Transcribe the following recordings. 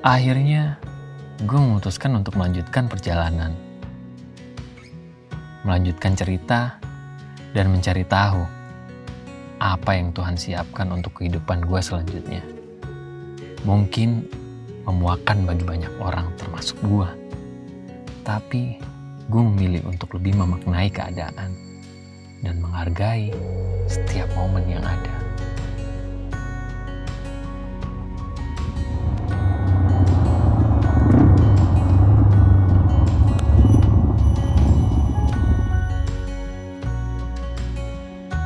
Akhirnya gue memutuskan untuk melanjutkan perjalanan. Melanjutkan cerita dan mencari tahu apa yang Tuhan siapkan untuk kehidupan gue selanjutnya. Mungkin memuakan bagi banyak orang termasuk gue. Tapi gue memilih untuk lebih memaknai keadaan dan menghargai setiap momen yang ada.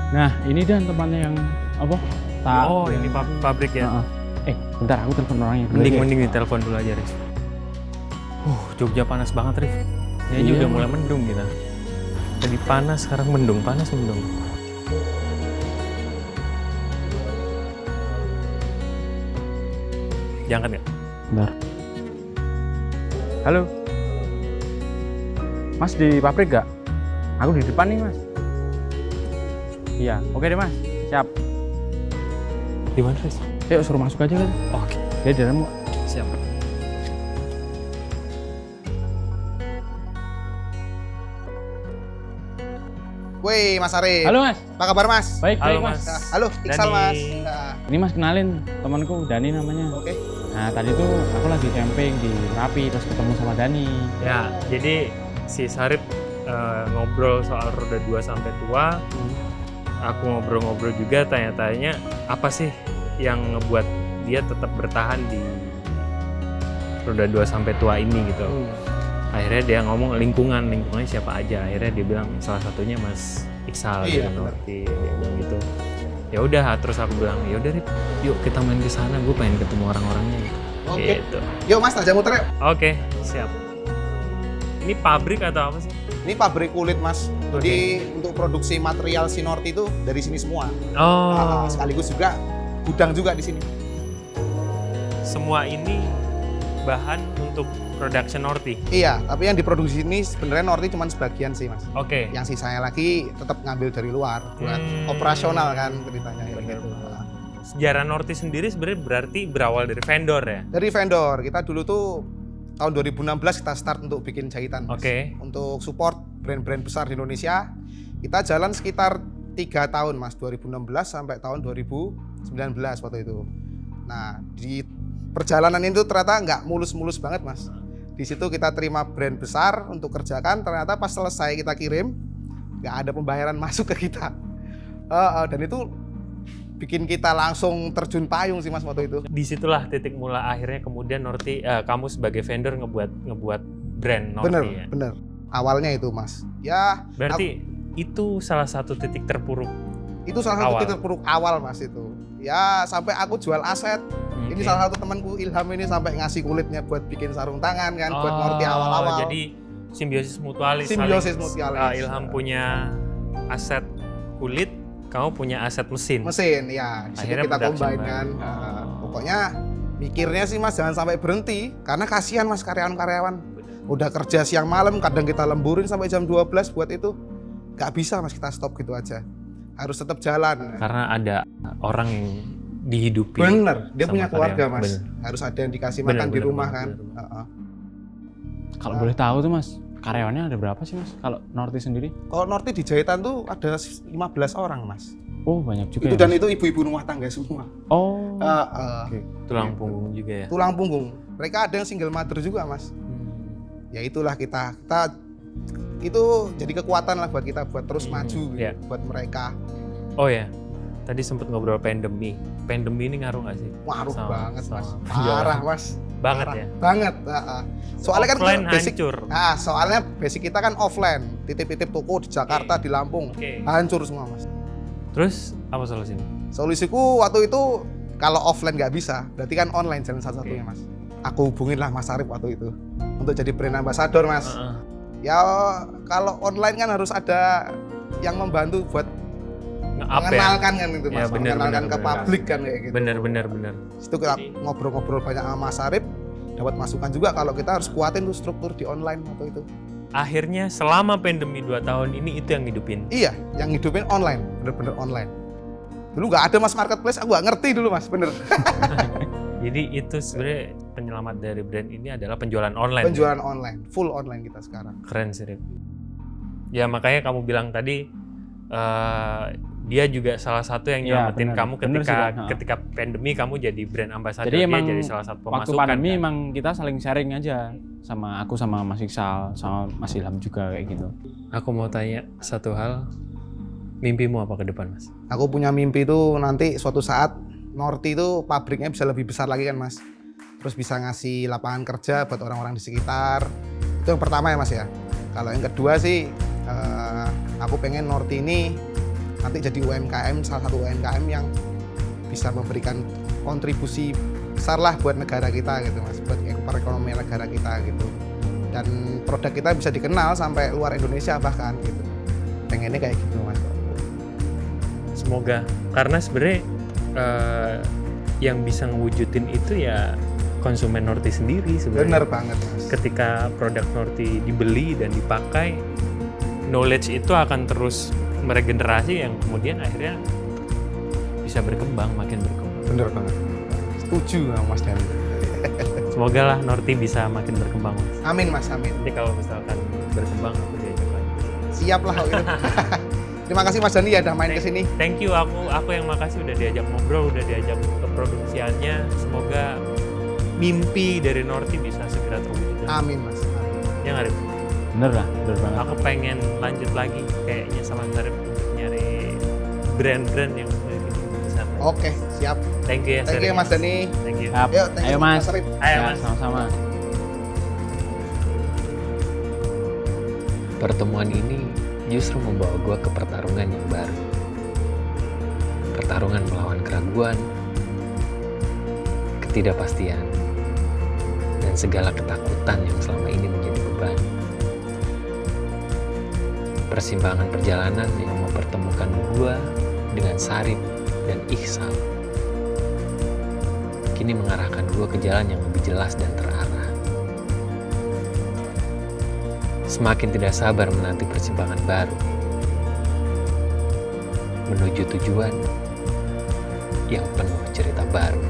Nah, ini Dan tempatnya yang apa? Oh, ini pabrik ya? Bentar aku telepon orangnya. Mending ditelepon dulu aja, Rif. Jogja panas banget, Rif. Kayaknya Iya, udah mulai mendung kita. Tadi panas, sekarang mendung, panas mendung. Diangkat nggak? Bentar. Halo. Mas di pabrik gak? Aku di depan nih, Mas. Iya, oke deh, Mas. Siap. Di mana, Rif? Yuk suruh masuk aja kan. Oke, Dia di dalam. siap. Woi Mas Arif. Halo, Mas. Apa kabar Mas? Baik, Halo, baik, Mas. Mas. Halo, Iksal Dani. Mas. Ini Mas kenalin temanku Dani namanya. Oke. Nah, tadi tuh aku lagi camping di Merapi terus ketemu sama Dani. Ya, jadi si Sarip ngobrol soal roda 2 sampai tua. Aku ngobrol-ngobrol juga, tanya-tanya apa sih yang ngebuat dia tetap bertahan di roda 2 sampai tua ini gitu. Akhirnya dia ngomong lingkungannya siapa aja. Akhirnya dia bilang salah satunya Mas Iksal Iya, gitu. benar. Dia bilang gitu. Ya udah, terus aku bilang ya udah Rip, yuk kita main ke sana. Gue pengen ketemu orang-orangnya. Oke. Gitu. Yuk Mas, ajak muter yuk. Oke, siap. Ini pabrik atau apa sih? Ini pabrik kulit Mas. Jadi untuk produksi material Sinorti itu dari sini semua. Oh, Sekaligus juga gudang juga di sini. semua ini bahan untuk production Norti. Iya, tapi yang diproduksi ini sebenarnya Norti cuma sebagian sih Mas. Oke. Yang sisanya lagi tetap ngambil dari luar buat operasional kan ceritanya kayak Bener, gitu. bener. Sejarah Norti sendiri sebenarnya berarti berawal dari vendor ya? Dari vendor, kita dulu tuh tahun 2016 kita start untuk bikin jahitan Mas. Oke. Untuk support brand-brand besar di Indonesia. Kita jalan sekitar 3 tahun Mas, 2016 sampai tahun 2019 waktu itu. Nah, di perjalanan itu ternyata nggak mulus-mulus banget Mas. Di situ kita terima brand besar untuk kerjakan, ternyata pas selesai kita kirim, nggak ada pembayaran masuk ke kita. Dan itu bikin kita langsung terjun payung sih Mas waktu itu. Disitulah titik mula akhirnya kemudian Norti, kamu sebagai vendor ngebuat brand Norti Bener, ya? bener. Awalnya itu Mas. Ya, Berarti itu salah satu titik terpuruk. itu salah satu awal. titik terpuruk awal Mas itu. Ya sampai aku jual aset. Ini Oke. salah satu temanku Ilham ini sampai ngasih kulitnya buat bikin sarung tangan kan, buat Norti awal-awal. Jadi simbiosis mutualis. Simbiosis saling- mutualis. Ilham punya aset kulit, kamu punya aset mesin. Mesin ya, di situ Akhirnya kita production combine kan. bareng. Pokoknya mikirnya sih Mas jangan sampai berhenti karena kasihan Mas karyawan-karyawan. Udah kerja siang malam, kadang kita lemburin sampai jam 12 buat itu. Gak bisa Mas kita stop gitu aja. Harus tetap jalan. Karena ada orang yang dihidupi. Bener, dia sama punya keluarga karyawan. Mas. Bener. Harus ada yang dikasih Bener, makan di bener rumah banget, kan. bener banget. Heeh. Kalau boleh tahu tuh, Mas, karyawannya ada berapa sih, Mas? Kalau Norti sendiri? Kalau Norti di jahitan tuh ada 15 orang Mas. Oh, banyak juga Itu ya, dan Mas? itu ibu-ibu rumah tangga semua. Oh. Heeh. Tulang punggung juga ya. Tulang punggung. Mereka ada yang single mother juga Mas. Ya itulah kita itu jadi kekuatan lah buat kita buat terus maju gitu, Iya. buat mereka. Oh ya, tadi sempat ngobrol pandemi. Pandemi ini ngaruh nggak sih? Ngaruh Sama- banget sama Mas. penjualan? Parah Mas. Banget Parah ya. Banget. Soalnya kan Offline kita basic. hancur. Soalnya basic kita kan offline. Titip-titip toko di Jakarta, di Lampung. Oke. Hancur semua Mas. Terus apa solusinya? Solusiku waktu itu kalau offline nggak bisa, berarti kan online jalan satu-satunya Oke. Mas. Aku hubungin lah Mas Arif waktu itu untuk jadi brand ambassador Mas. Heeh. Ya kalau online kan harus ada yang membantu buat Nge-up ya. mengenalkan kan itu Ya, Mas, bener, mengenalkan bener, ke bener. publik kan kayak gitu. Bener. Itu kita Jadi- ngobrol-ngobrol banyak sama Mas Arif, dapat masukan juga kalau kita harus kuatin tuh struktur di online waktu itu. Akhirnya selama pandemi 2 tahun ini itu yang hidupin. Iya, yang hidupin online, bener-bener online. Dulu nggak ada Mas marketplace, aku nggak ngerti dulu Mas, bener. Jadi itu sebenarnya penyelamat dari brand ini adalah penjualan online. Penjualan online, full online kita sekarang. Keren sih, Rip. Ya makanya kamu bilang tadi dia juga salah satu yang Iya, nyelamatin bener. kamu Bener sih, Kak. ketika pandemi kamu jadi brand ambassador, Jadi dia emang jadi salah satu waktu pemasukan. pandemi kan? emang kita saling sharing aja, sama aku sama Mas Iksal sama Mas Ilham juga kayak gitu. Aku mau tanya satu hal, mimpimu apa ke depan, Mas? Aku punya mimpi itu nanti suatu saat Norti itu pabriknya bisa lebih besar lagi kan Mas. Terus bisa ngasih lapangan kerja buat orang-orang di sekitar. Itu yang pertama ya Mas ya. Kalau yang kedua sih aku pengen Norti ini nanti jadi UMKM, salah satu UMKM yang bisa memberikan kontribusi besar lah buat negara kita gitu Mas, buat perekonomian negara kita gitu. Dan produk kita bisa dikenal sampai luar Indonesia bahkan gitu. Pengennya kayak gitu Mas. Semoga, karena sebenarnya yang bisa ngewujudin itu ya konsumen Norti sendiri Bener sebenarnya. banget Mas. Ketika produk Norti dibeli dan dipakai, knowledge itu akan terus meregenerasi yang kemudian akhirnya bisa berkembang, makin berkembang. Bener banget. Setuju sama Mas Dani. Semoga lah Norti bisa makin berkembang, Mas. Amin Mas, amin. Nanti kalau misalkan berkembang aku diajak lagi. Siap lah kalau gitu. Terima kasih Mas Dani ya udah main ke sini. Thank you, aku yang makasih udah diajak ngobrol, udah diajak ke produksiannya. Semoga mimpi dari Norti bisa segera terwujud. Amin Mas. Amin. Ya nggak, Rip? Bener lah, bener banget. Aku pengen lanjut lagi kayaknya sama Sarip untuk nyari brand-brand yang lebih besar. Oke, siap. Thank you ya, Thank you Sarip. Mas Dani. Thank you. Siap. Yuk, thank you Ayo Mas. Sarip. Ayo, Ya, Mas. sama-sama. Pertemuan ini justru membawa gue ke pertarungan yang baru. Pertarungan melawan keraguan, ketidakpastian, dan segala ketakutan yang selama ini menjadi beban. Persimpangan perjalanan yang mempertemukan gue dengan Sarip dan Iksal kini mengarahkan gue ke jalan yang lebih jelas dan terarah. Semakin tidak sabar menanti persimpangan baru menuju tujuan yang penuh cerita baru.